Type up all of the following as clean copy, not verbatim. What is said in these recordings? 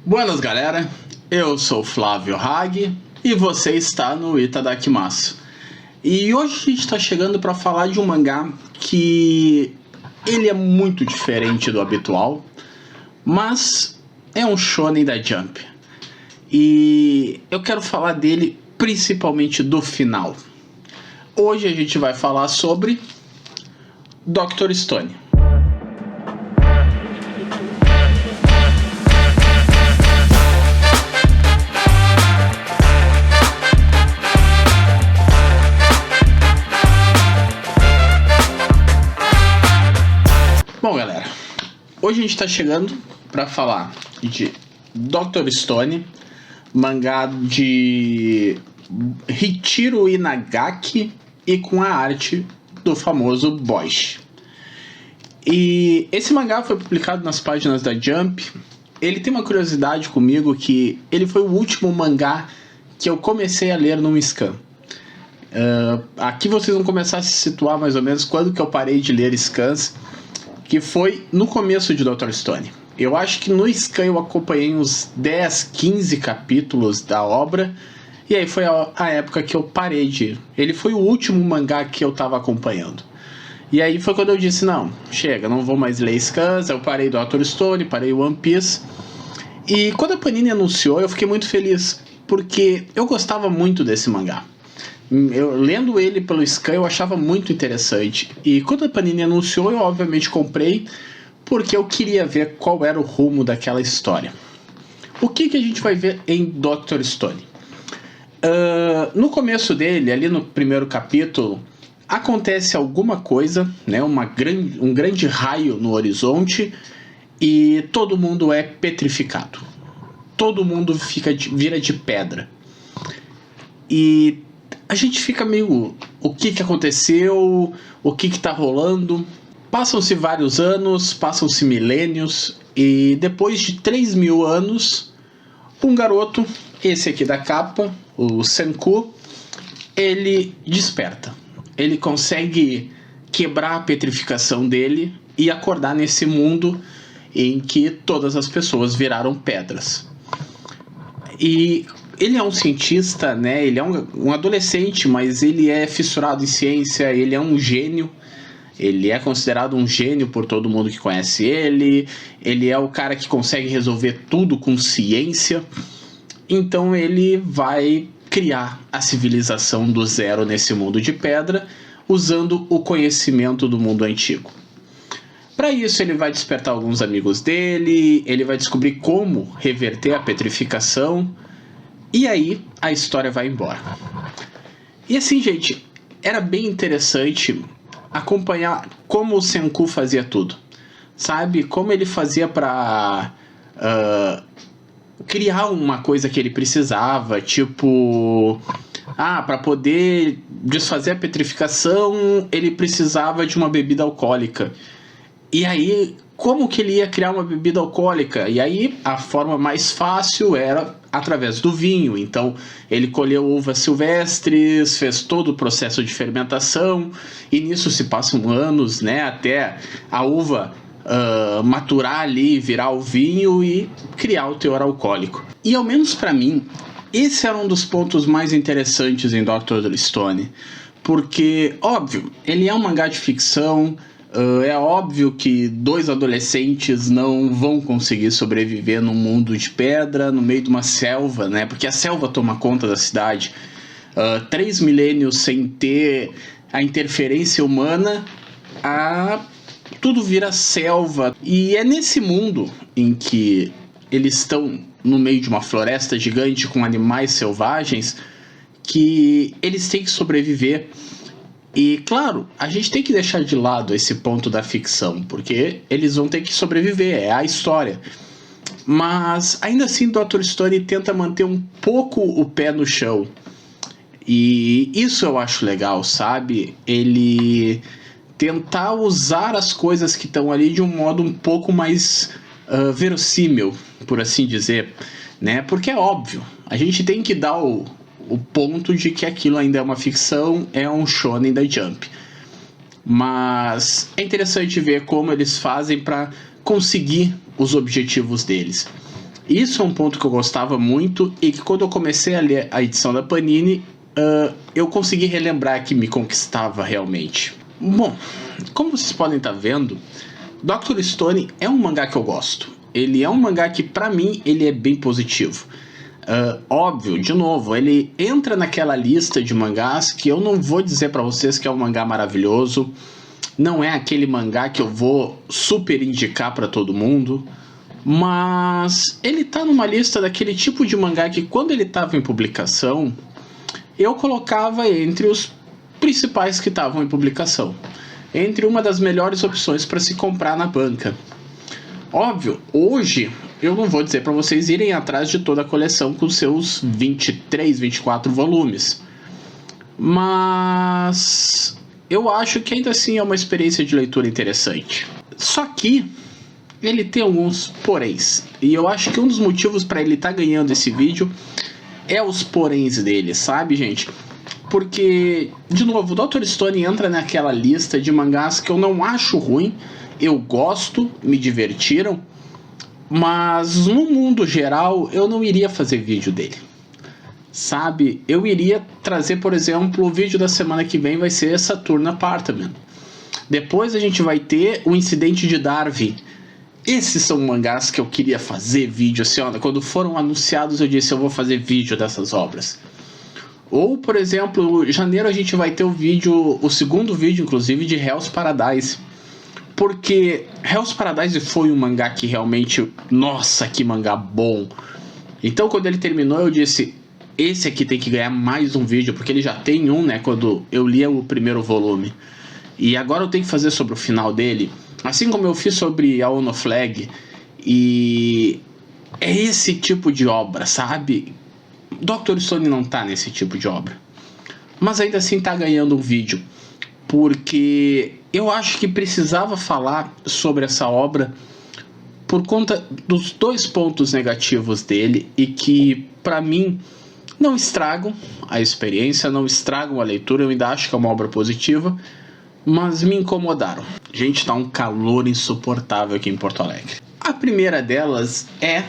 Buenas galera, eu sou Flávio Hag e você está no Itadakimasu. E hoje a gente está chegando para falar de um mangá que ele é muito diferente do habitual, mas é um shonen da Jump. E eu quero falar dele principalmente do final. Hoje a gente vai falar sobre Dr. Stone. Bom galera, hoje a gente está chegando para falar de Dr. Stone, mangá de Hichiro Inagaki e com a arte do famoso Boichi. E esse mangá foi publicado nas páginas da Jump. Ele tem uma curiosidade comigo que ele foi o último mangá que eu comecei a ler num scan. Aqui vocês vão começar a se situar mais ou menos quando que eu parei de ler scans, que foi no começo de Dr. Stone. Eu acho que no scan eu acompanhei uns 10, 15 capítulos da obra, e aí foi a época que eu parei de... Ele foi o último mangá que eu estava acompanhando. E aí foi quando eu disse, não, chega, não vou mais ler scans. Eu parei Dr. Stone, parei One Piece. E quando a Panini anunciou, eu fiquei muito feliz, porque eu gostava muito desse mangá. Eu, lendo ele pelo scan, eu achava muito interessante. E quando a Panini anunciou, eu obviamente comprei, porque eu queria ver qual era o rumo daquela história. O que a gente vai ver em Dr. Stone? No começo dele, ali no primeiro capítulo, acontece alguma coisa, né, um grande raio no horizonte, e todo mundo é petrificado. Todo mundo vira de pedra. E a gente fica meio... O que aconteceu? O que tá rolando? Passam-se vários anos, passam-se milênios, e depois de 3.000 anos, um garoto, esse aqui da capa, o Senku, ele desperta. Ele consegue quebrar a petrificação dele e acordar nesse mundo em que todas as pessoas viraram pedras. E ele é um cientista, né? Ele é um adolescente, mas ele é fissurado em ciência, ele é um gênio. Ele é considerado um gênio por todo mundo que conhece ele. Ele é o cara que consegue resolver tudo com ciência. Então ele vai criar a civilização do zero nesse mundo de pedra, usando o conhecimento do mundo antigo. Para isso ele vai despertar alguns amigos dele, ele vai descobrir como reverter a petrificação, e aí a história vai embora. E assim, gente, era bem interessante acompanhar como o Senku fazia tudo, sabe? Como ele fazia para criar uma coisa que ele precisava, tipo... para poder desfazer a petrificação, ele precisava de uma bebida alcoólica. E aí, como que ele ia criar uma bebida alcoólica? E aí, a forma mais fácil era através do vinho. Então, ele colheu uvas silvestres, fez todo o processo de fermentação, e nisso se passam anos, né, até a uva maturar ali, virar o vinho e criar o teor alcoólico. E ao menos para mim, esse era um dos pontos mais interessantes em Dr. Stone, porque, óbvio, ele é um mangá de ficção. É óbvio que dois adolescentes não vão conseguir sobreviver num mundo de pedra, no meio de uma selva, né? Porque a selva toma conta da cidade. 3 milênios sem ter a interferência humana, tudo vira selva. E é nesse mundo em que eles estão no meio de uma floresta gigante com animais selvagens que eles têm que sobreviver. E claro, a gente tem que deixar de lado esse ponto da ficção, porque eles vão ter que sobreviver, é a história. Mas ainda assim Dr. Stone tenta manter um pouco o pé no chão. E isso eu acho legal, sabe? Ele tentar usar as coisas que estão ali de um modo um pouco mais verossímil, por assim dizer, né? Porque é óbvio, a gente tem que dar o ponto de que aquilo ainda é uma ficção, é um shonen da Jump. Mas é interessante ver como eles fazem para conseguir os objetivos deles. Isso é um ponto que eu gostava muito e que quando eu comecei a ler a edição da Panini, eu consegui relembrar que me conquistava realmente. Bom, como vocês podem estar vendo, Dr. Stone é um mangá que eu gosto. Ele é um mangá que, pra mim, ele é bem positivo. Óbvio, de novo, ele entra naquela lista de mangás que eu não vou dizer pra vocês que é um mangá maravilhoso. Não é aquele mangá que eu vou super indicar pra todo mundo. Mas ele tá numa lista daquele tipo de mangá que, quando ele tava em publicação, eu colocava entre os principais que estavam em publicação, entre uma das melhores opções para se comprar na banca. Óbvio, hoje eu não vou dizer para vocês irem atrás de toda a coleção com seus 23, 24 volumes, mas eu acho que ainda assim é uma experiência de leitura interessante. Só que ele tem alguns poréns, e eu acho que um dos motivos para ele estar ganhando esse vídeo é os poréns dele, sabe, gente? Porque, de novo, o Dr. Stone entra naquela lista de mangás que eu não acho ruim, eu gosto, me divertiram, mas no mundo geral eu não iria fazer vídeo dele, sabe? Eu iria trazer, por exemplo, o vídeo da semana que vem vai ser Saturn Apartment. Depois a gente vai ter o Incidente de Darwin. Esses são mangás que eu queria fazer vídeo, assim, ó, quando foram anunciados eu disse, eu vou fazer vídeo dessas obras. Ou, por exemplo, em janeiro a gente vai ter o segundo vídeo, inclusive, de Hell's Paradise. Porque Hell's Paradise foi um mangá que realmente, nossa, que mangá bom. Então, quando ele terminou, eu disse, esse aqui tem que ganhar mais um vídeo, porque ele já tem um, né, quando eu li o primeiro volume. E agora eu tenho que fazer sobre o final dele, assim como eu fiz sobre a Ono Flag. E é esse tipo de obra, sabe? Dr. Stone não tá nesse tipo de obra, mas ainda assim tá ganhando um vídeo, porque eu acho que precisava falar sobre essa obra por conta dos dois pontos negativos dele e que, pra mim, não estragam a experiência, não estragam a leitura. Eu ainda acho que é uma obra positiva, mas me incomodaram. Gente, tá um calor insuportável aqui em Porto Alegre. A primeira delas é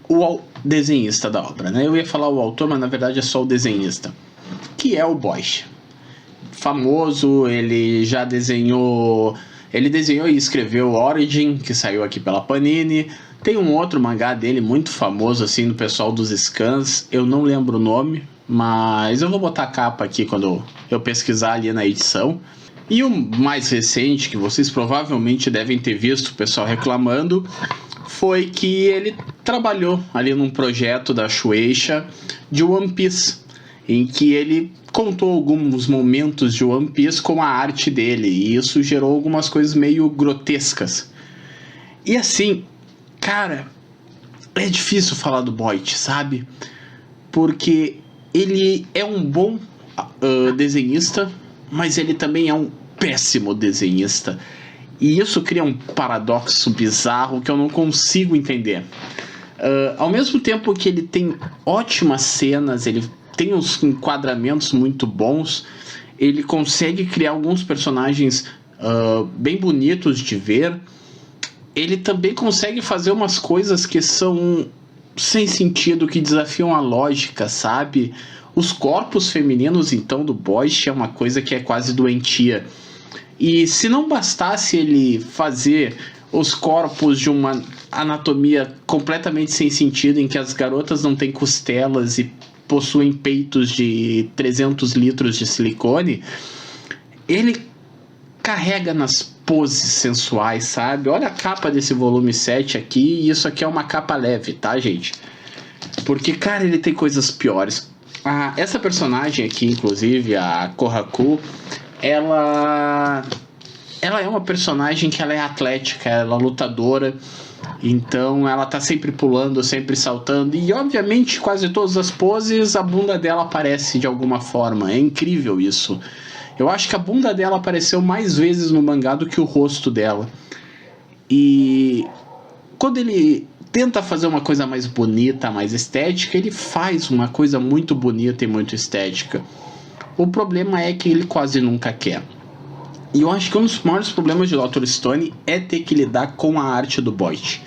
o desenhista da obra, né? Eu ia falar o autor, mas na verdade é só o desenhista, que é o Boichi. Famoso, ele já desenhou... Ele desenhou e escreveu Origin, que saiu aqui pela Panini. Tem um outro mangá dele muito famoso, assim, do pessoal dos scans. Eu não lembro o nome, mas eu vou botar a capa aqui quando eu pesquisar ali na edição. E o mais recente, que vocês provavelmente devem ter visto o pessoal reclamando, foi que ele trabalhou ali num projeto da Shueisha de One Piece, em que ele contou alguns momentos de One Piece com a arte dele, e isso gerou algumas coisas meio grotescas. E assim, cara, é difícil falar do Boichi, sabe? Porque ele é um bom desenhista, mas ele também é um péssimo desenhista. E isso cria um paradoxo bizarro que eu não consigo entender. Ao mesmo tempo que ele tem ótimas cenas, ele tem uns enquadramentos muito bons, ele consegue criar alguns personagens bem bonitos de ver. Ele também consegue fazer umas coisas que são sem sentido, que desafiam a lógica, sabe? Os corpos femininos, então, do Boichi é uma coisa que é quase doentia. E se não bastasse ele fazer os corpos de uma anatomia completamente sem sentido, em que as garotas não têm costelas e possuem peitos de 300 litros de silicone, ele carrega nas poses sensuais, sabe? Olha a capa desse volume 7 aqui, e isso aqui é uma capa leve, tá, gente? Porque, cara, ele tem coisas piores. Essa personagem aqui, inclusive, a Kohaku, ela é uma personagem que ela é atlética, ela é lutadora, então ela tá sempre pulando, sempre saltando, e obviamente quase todas as poses a bunda dela aparece de alguma forma. É incrível isso. Eu acho que a bunda dela apareceu mais vezes no mangá do que o rosto dela. E quando ele tenta fazer uma coisa mais bonita, mais estética, ele faz uma coisa muito bonita e muito estética. O problema é que ele quase nunca quer. E eu acho que um dos maiores problemas de Dr. Stone é ter que lidar com a arte do Boichi.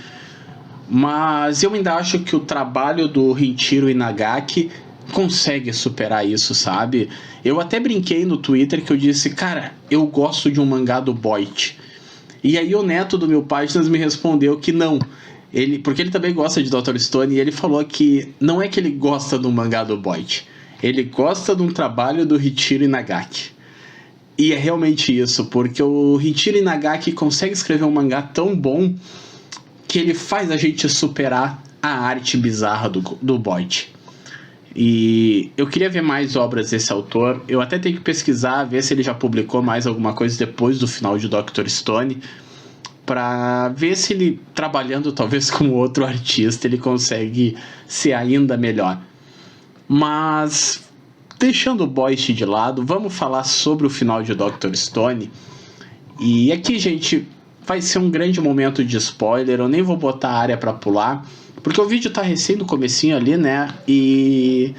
Mas eu ainda acho que o trabalho do Riichiro Inagaki consegue superar isso, sabe? Eu até brinquei no Twitter que eu disse, cara, eu gosto de um mangá do Boit. E aí o neto do meu páginas me respondeu que não. Porque ele também gosta de Dr. Stone, e ele falou que não é que ele gosta do mangá do Boit. Ele gosta de um trabalho do Riichiro Inagaki. E é realmente isso, porque o Riichiro Inagaki consegue escrever um mangá tão bom que ele faz a gente superar a arte bizarra do Boit. E eu queria ver mais obras desse autor. Eu até tenho que pesquisar, ver se ele já publicou mais alguma coisa depois do final de Dr. Stone, para ver se ele, trabalhando talvez com outro artista, ele consegue ser ainda melhor. Mas, deixando o Boit de lado, vamos falar sobre o final de Dr. Stone. E aqui, gente, vai ser um grande momento de spoiler. Eu nem vou botar a área para pular, porque o vídeo tá recém no comecinho ali, né? E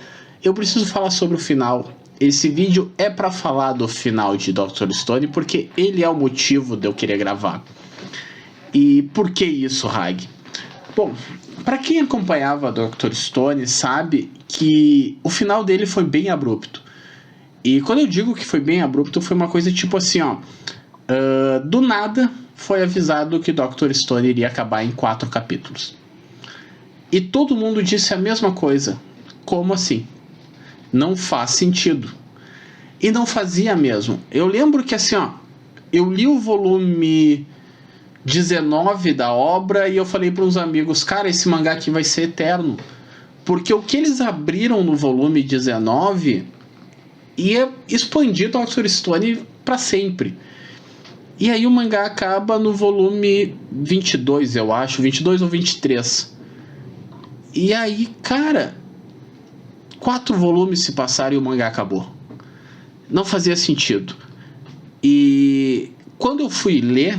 eu preciso falar sobre o final. Esse vídeo é para falar do final de Dr. Stone, porque ele é o motivo de eu querer gravar. E por que isso, Hag? Bom, para quem acompanhava Dr. Stone sabe que o final dele foi bem abrupto. E quando eu digo que foi bem abrupto, foi uma coisa tipo assim, ó... do nada foi avisado que Dr. Stone iria acabar em 4 capítulos. E todo mundo disse a mesma coisa. Como assim? Não faz sentido. E não fazia mesmo. Eu lembro que assim, ó, eu li o volume 19 da obra e eu falei para uns amigos, cara, esse mangá aqui vai ser eterno. Porque o que eles abriram no volume 19 ia expandir Dr. Stone para sempre. E aí o mangá acaba no volume 22, eu acho, 22 ou 23. E aí, cara, 4 volumes se passaram e o mangá acabou. Não fazia sentido. E quando eu fui ler,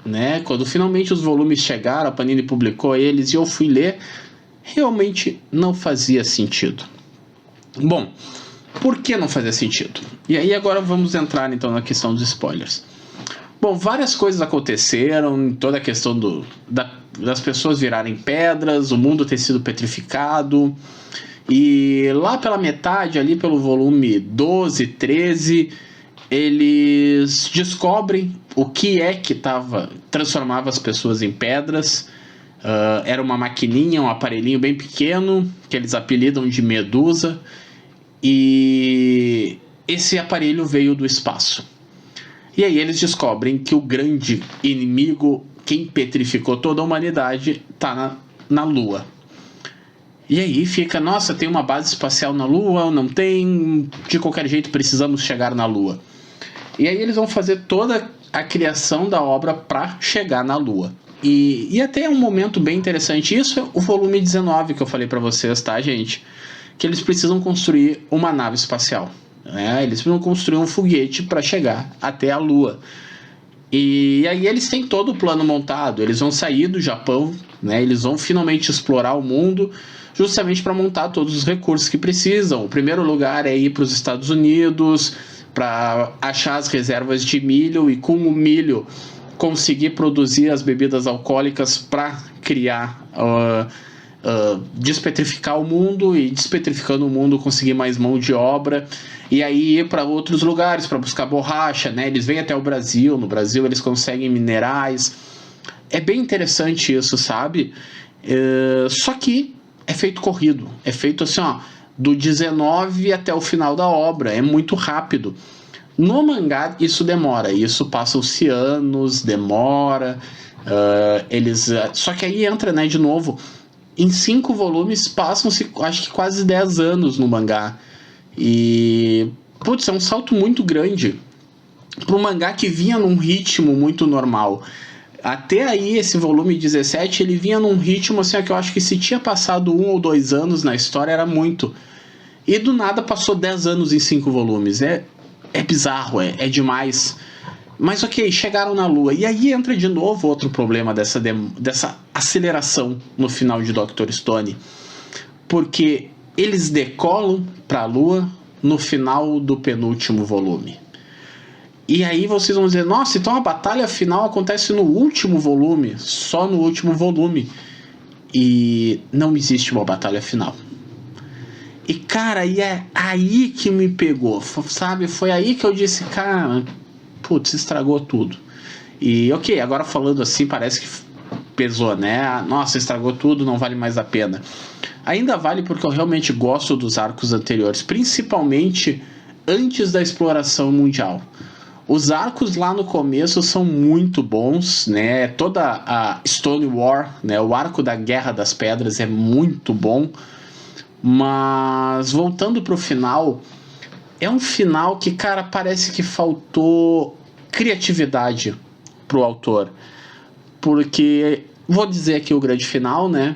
né, quando finalmente os volumes chegaram, a Panini publicou eles e eu fui ler, realmente não fazia sentido. Bom, por que não fazia sentido? E aí agora vamos entrar então na questão dos spoilers. Bom, várias coisas aconteceram, toda a questão das pessoas virarem pedras, o mundo ter sido petrificado, e lá pela metade, ali pelo volume 12, 13, eles descobrem o que é que transformava as pessoas em pedras. Era uma maquininha, um aparelhinho bem pequeno, que eles apelidam de Medusa, e esse aparelho veio do espaço. E aí eles descobrem que o grande inimigo, quem petrificou toda a humanidade, está na Lua. E aí fica, nossa, tem uma base espacial na Lua, não tem, de qualquer jeito precisamos chegar na Lua. E aí eles vão fazer toda a criação da obra para chegar na Lua. E até é um momento bem interessante, isso é o volume 19 que eu falei para vocês, tá, gente? Que eles precisam construir uma nave espacial. Eles precisam construir um foguete para chegar até a Lua. E aí eles têm todo o plano montado. Eles vão sair do Japão, né? Eles vão finalmente explorar o mundo, justamente para montar todos os recursos que precisam. O primeiro lugar é ir para os Estados Unidos para achar as reservas de milho e com o milho conseguir produzir as bebidas alcoólicas para criar despetrificar o mundo, e despetrificando o mundo conseguir mais mão de obra, e aí ir para outros lugares para buscar borracha, né? Eles vêm até o Brasil, no Brasil eles conseguem minerais. É bem interessante isso, sabe? Só que é feito corrido, é feito assim, ó, do 19 até o final da obra, é muito rápido. No mangá isso demora, isso passa-se anos, demora, só que aí entra, né, de novo, em 5 volumes passam-se, acho que quase 10 anos no mangá. E, putz, é um salto muito grande para um mangá que vinha num ritmo muito normal. Até aí, esse volume 17, ele vinha num ritmo assim, que eu acho que se tinha passado 1 ou 2 anos na história, era muito. E do nada passou 10 anos em 5 volumes. É bizarro, é demais. Mas ok, chegaram na Lua. E aí entra de novo outro problema dessa aceleração no final de Dr. Stone. Porque eles decolam para a Lua no final do penúltimo volume. E aí vocês vão dizer, nossa, então a batalha final acontece no último volume, só no último volume. e não existe uma batalha final. E cara, e é aí que me pegou, sabe? Foi aí que eu disse, cara, putz, estragou tudo. E ok, agora falando assim parece que pesou, né? Nossa, estragou tudo, não vale mais a pena. Ainda vale porque eu realmente gosto dos arcos anteriores, principalmente antes da exploração mundial. Os arcos lá no começo são muito bons, né? Toda a Stone War, né? O arco da Guerra das Pedras é muito bom. Mas voltando pro final, é um final que, cara, parece que faltou criatividade pro autor. Porque, vou dizer aqui o grande final, né?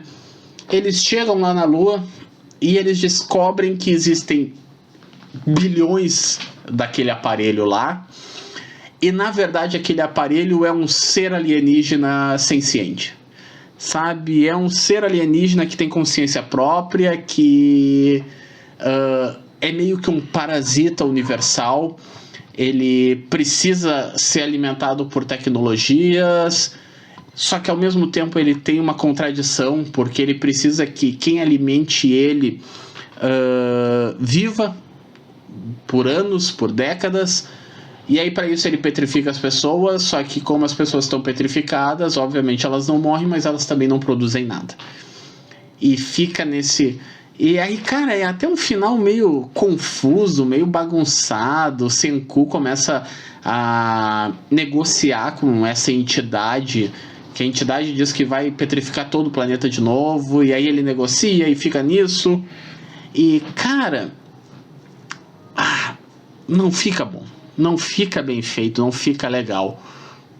Eles chegam lá na Lua e eles descobrem que existem bilhões daquele aparelho lá. E, na verdade, aquele aparelho é um ser alienígena senciente. Sabe? É um ser alienígena que tem consciência própria, que é meio que um parasita universal. Ele precisa ser alimentado por tecnologias, só que ao mesmo tempo ele tem uma contradição, porque ele precisa que quem alimente ele viva por anos, por décadas. E aí para isso ele petrifica as pessoas, só que como as pessoas estão petrificadas, obviamente elas não morrem, mas elas também não produzem nada. E fica nesse... E aí, cara, é até um final meio confuso, meio bagunçado. O Senku começa a negociar com essa entidade, que a entidade diz que vai petrificar todo o planeta de novo, e aí ele negocia e fica nisso. E, cara, não fica bom. Não fica bem feito, não fica legal.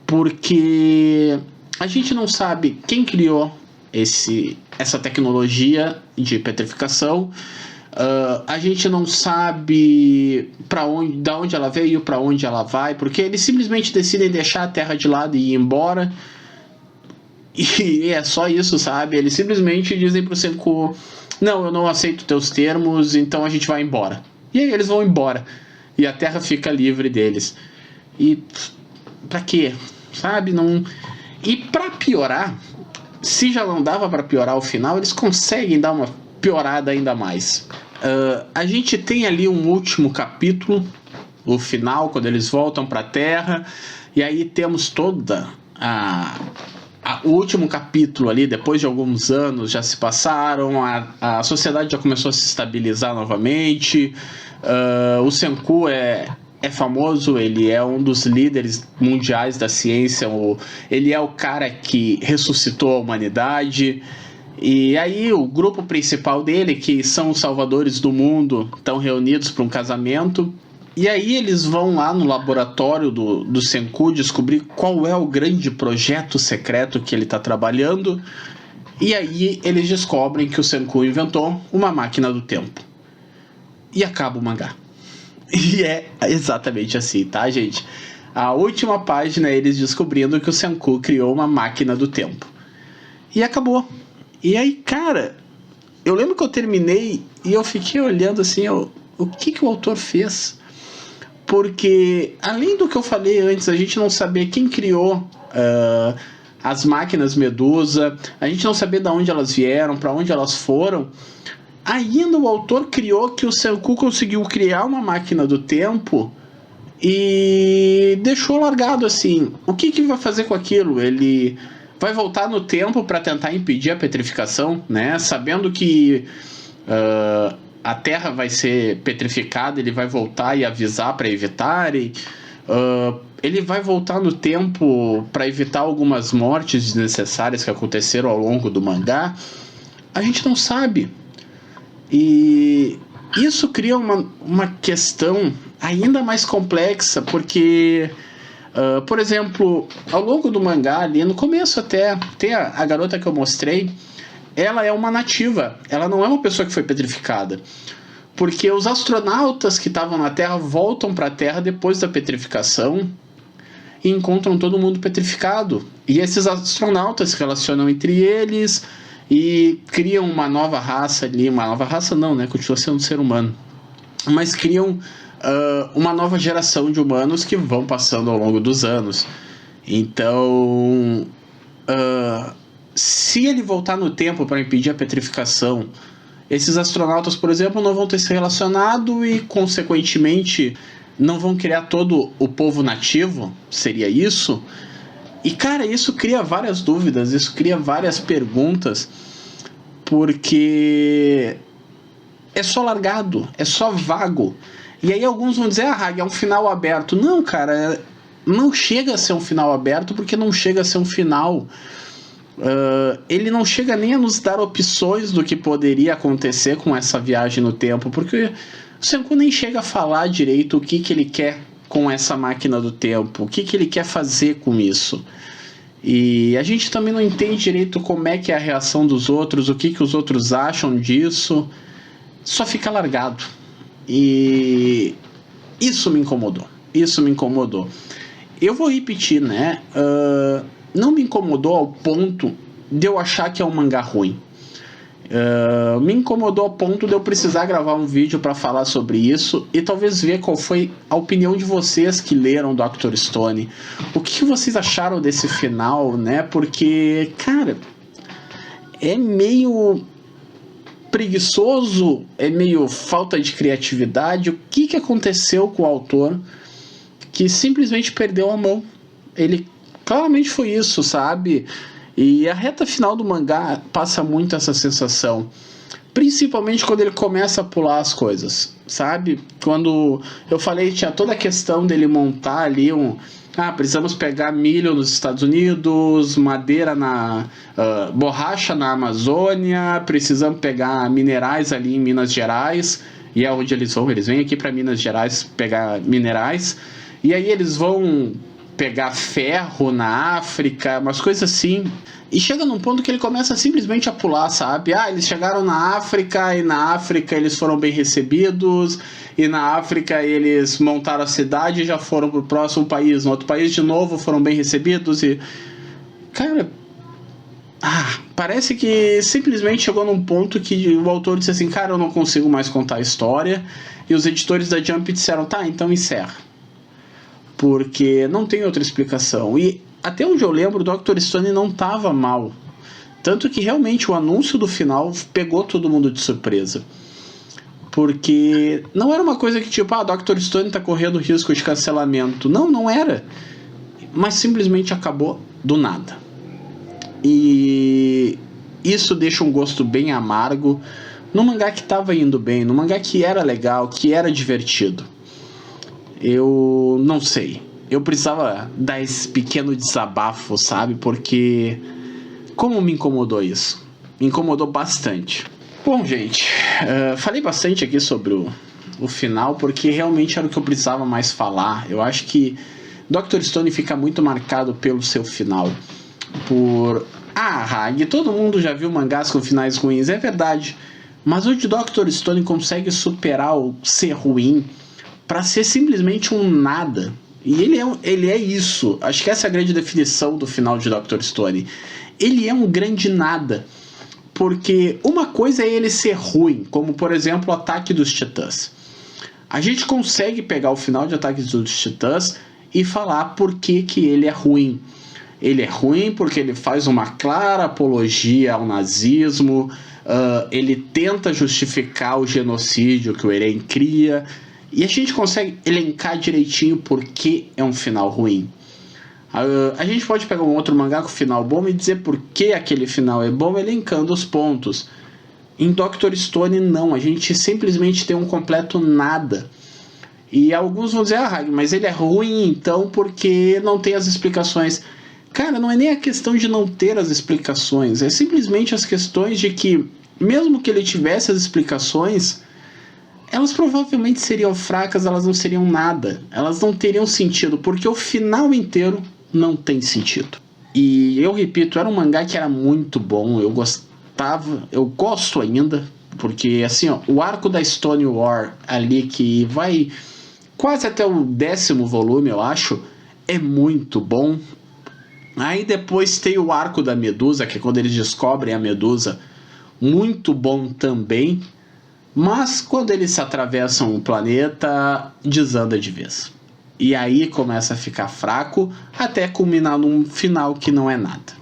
Porque a gente não sabe quem criou essa tecnologia de petrificação. A gente não sabe da onde ela veio, para onde ela vai, porque eles simplesmente decidem deixar a Terra de lado e ir embora. E é só isso, sabe? Eles simplesmente dizem pro Senku: não, eu não aceito teus termos, então a gente vai embora. E aí eles vão embora. E a Terra fica livre deles. E pra quê? Sabe? Não... E pra piorar, se já não dava pra piorar o final, eles conseguem dar uma piorada ainda mais. A gente tem ali um último capítulo, o final, quando eles voltam pra Terra. E aí temos toda o último capítulo ali, depois de alguns anos já se passaram, a sociedade já começou a se estabilizar novamente. O Senku é famoso, ele é um dos líderes mundiais da ciência, ele é o cara que ressuscitou a humanidade. E aí o grupo principal dele, que são os salvadores do mundo, estão reunidos para um casamento. E aí eles vão lá no laboratório do Senku descobrir qual é o grande projeto secreto que ele está trabalhando. E aí eles descobrem que o Senku inventou uma máquina do tempo. E acaba o mangá. E é exatamente assim, tá, gente? A última página é eles descobrindo que o Senku criou uma máquina do tempo. E acabou. E aí, cara, eu lembro que eu terminei e eu fiquei olhando assim, o que o autor fez? Porque, além do que eu falei antes, a gente não saber quem criou as máquinas Medusa, a gente não saber de onde elas vieram, para onde elas foram. Ainda o autor criou que o Senku conseguiu criar uma máquina do tempo e deixou largado assim. O que vai fazer com aquilo? Ele vai voltar no tempo para tentar impedir a petrificação, né? Sabendo que a Terra vai ser petrificada, ele vai voltar e avisar para evitarem. Ele vai voltar no tempo para evitar algumas mortes desnecessárias que aconteceram ao longo do mangá. A gente não sabe. E isso cria uma questão ainda mais complexa, porque, por exemplo, ao longo do mangá, ali no começo até, tem a garota que eu mostrei, ela é uma nativa, ela não é uma pessoa que foi petrificada. Porque os astronautas que estavam na Terra voltam para a Terra depois da petrificação e encontram todo mundo petrificado. E esses astronautas se relacionam entre eles e criam uma nova raça ali, uma nova raça não, né? Continua sendo um ser humano. Mas criam uma nova geração de humanos que vão passando ao longo dos anos. Então, se ele voltar no tempo para impedir a petrificação, esses astronautas, por exemplo, não vão ter se relacionado e, consequentemente, não vão criar todo o povo nativo? Seria isso? E, cara, isso cria várias dúvidas, isso cria várias perguntas, porque é só largado, é só vago. E aí alguns vão dizer, é um final aberto. Não, cara, não chega a ser um final aberto, porque não chega a ser um final. Ele não chega nem a nos dar opções do que poderia acontecer com essa viagem no tempo, porque o Senku nem chega a falar direito o que ele quer com essa máquina do tempo, o que ele quer fazer com isso. E a gente também não entende direito como é que é a reação dos outros, o que os outros acham disso. Só fica largado. E isso me incomodou. Eu vou repetir, né? Não me incomodou ao ponto de eu achar que é um mangá ruim. Me incomodou ao ponto de eu precisar gravar um vídeo para falar sobre isso e talvez ver qual foi a opinião de vocês que leram Dr. Stone. O que vocês acharam desse final, né? Porque, cara, é meio preguiçoso, é meio falta de criatividade. O que aconteceu com o autor que simplesmente perdeu a mão? Ele claramente foi isso, sabe? E a reta final do mangá passa muito essa sensação, principalmente quando ele começa a pular as coisas, sabe? Quando eu falei, tinha toda a questão dele montar ali precisamos pegar milho nos Estados Unidos, madeira borracha na Amazônia, precisamos pegar minerais ali em Minas Gerais, e é onde eles vêm aqui para Minas Gerais pegar minerais, e aí eles vão pegar ferro na África, umas coisas assim. E chega num ponto que ele começa simplesmente a pular, sabe? Eles chegaram na África, e na África eles foram bem recebidos, e na África eles montaram a cidade e já foram pro próximo país. No outro país, de novo, foram bem recebidos e... Cara... parece que simplesmente chegou num ponto que o autor disse assim, cara, eu não consigo mais contar a história. E os editores da Jump disseram, tá, então encerra. Porque não tem outra explicação. E até onde eu lembro, o Dr. Stone não estava mal. Tanto que realmente o anúncio do final pegou todo mundo de surpresa. Porque não era uma coisa que tipo, Dr. Stone está correndo risco de cancelamento. Não, não era. Mas simplesmente acabou do nada. E isso deixa um gosto bem amargo no mangá que estava indo bem, no mangá que era legal, que era divertido. Eu não sei. Eu precisava dar esse pequeno desabafo, sabe? Porque como me incomodou isso? Me incomodou bastante. Bom, gente, falei bastante aqui sobre o final, porque realmente era o que eu precisava mais falar. Eu acho que Dr. Stone fica muito marcado pelo seu final. Hag, todo mundo já viu mangás com finais ruins, é verdade. Mas o de Dr. Stone consegue superar o ser ruim para ser simplesmente um nada. E ele é isso. Acho que essa é a grande definição do final de Dr. Stone. Ele é um grande nada. Porque uma coisa é ele ser ruim, como por exemplo o Ataque dos Titãs. A gente consegue pegar o final de Ataque dos Titãs e falar por que ele é ruim. Ele é ruim porque ele faz uma clara apologia ao nazismo, ele tenta justificar o genocídio que o Eren cria, e a gente consegue elencar direitinho por que é um final ruim. A gente pode pegar um outro mangá com final bom e dizer por que aquele final é bom, elencando os pontos. Em Dr. Stone não, a gente simplesmente tem um completo nada. E alguns vão dizer, mas ele é ruim então porque não tem as explicações. Cara, não é nem a questão de não ter as explicações, é simplesmente as questões de que, mesmo que ele tivesse as explicações, elas provavelmente seriam fracas, elas não seriam nada, elas não teriam sentido, porque o final inteiro não tem sentido. E eu repito, era um mangá que era muito bom, eu gosto ainda, porque assim, o arco da Stone War ali, que vai quase até o 10º volume, eu acho, é muito bom. Aí depois tem o arco da Medusa, que é quando eles descobrem a Medusa, muito bom também, mas quando eles atravessam o planeta, desanda de vez. E aí começa a ficar fraco, até culminar num final que não é nada.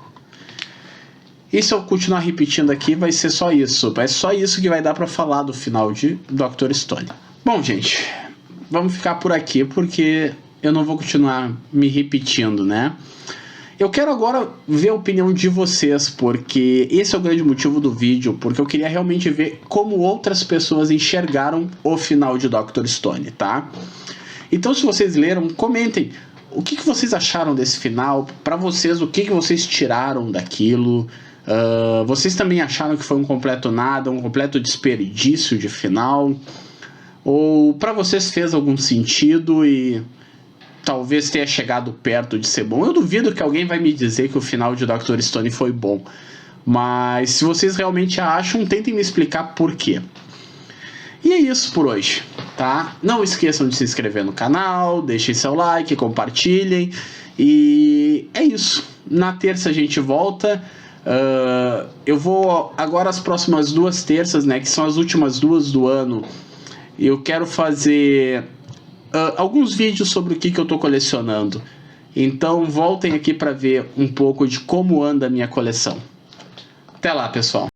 E se eu continuar repetindo aqui, vai ser só isso. É só isso que vai dar para falar do final de Dr. Stone. Bom, gente, vamos ficar por aqui porque eu não vou continuar me repetindo, né? Eu quero agora ver a opinião de vocês, porque esse é o grande motivo do vídeo, porque eu queria realmente ver como outras pessoas enxergaram o final de Dr. Stone, tá? Então, se vocês leram, comentem o que vocês acharam desse final. Para vocês, o que vocês tiraram daquilo. Vocês também acharam que foi um completo nada, um completo desperdício de final? Ou para vocês fez algum sentido e talvez tenha chegado perto de ser bom? Eu duvido que alguém vai me dizer que o final de Dr. Stone foi bom. Mas se vocês realmente acham, tentem me explicar por quê. E é isso por hoje, tá? Não esqueçam de se inscrever no canal, deixem seu like, compartilhem. E é isso. Na terça a gente volta. Eu vou agora as próximas 2 terças, né, que são as últimas 2 do ano. Eu quero fazer alguns vídeos sobre o que eu tô colecionando. Então voltem aqui para ver um pouco de como anda a minha coleção. Até lá, pessoal.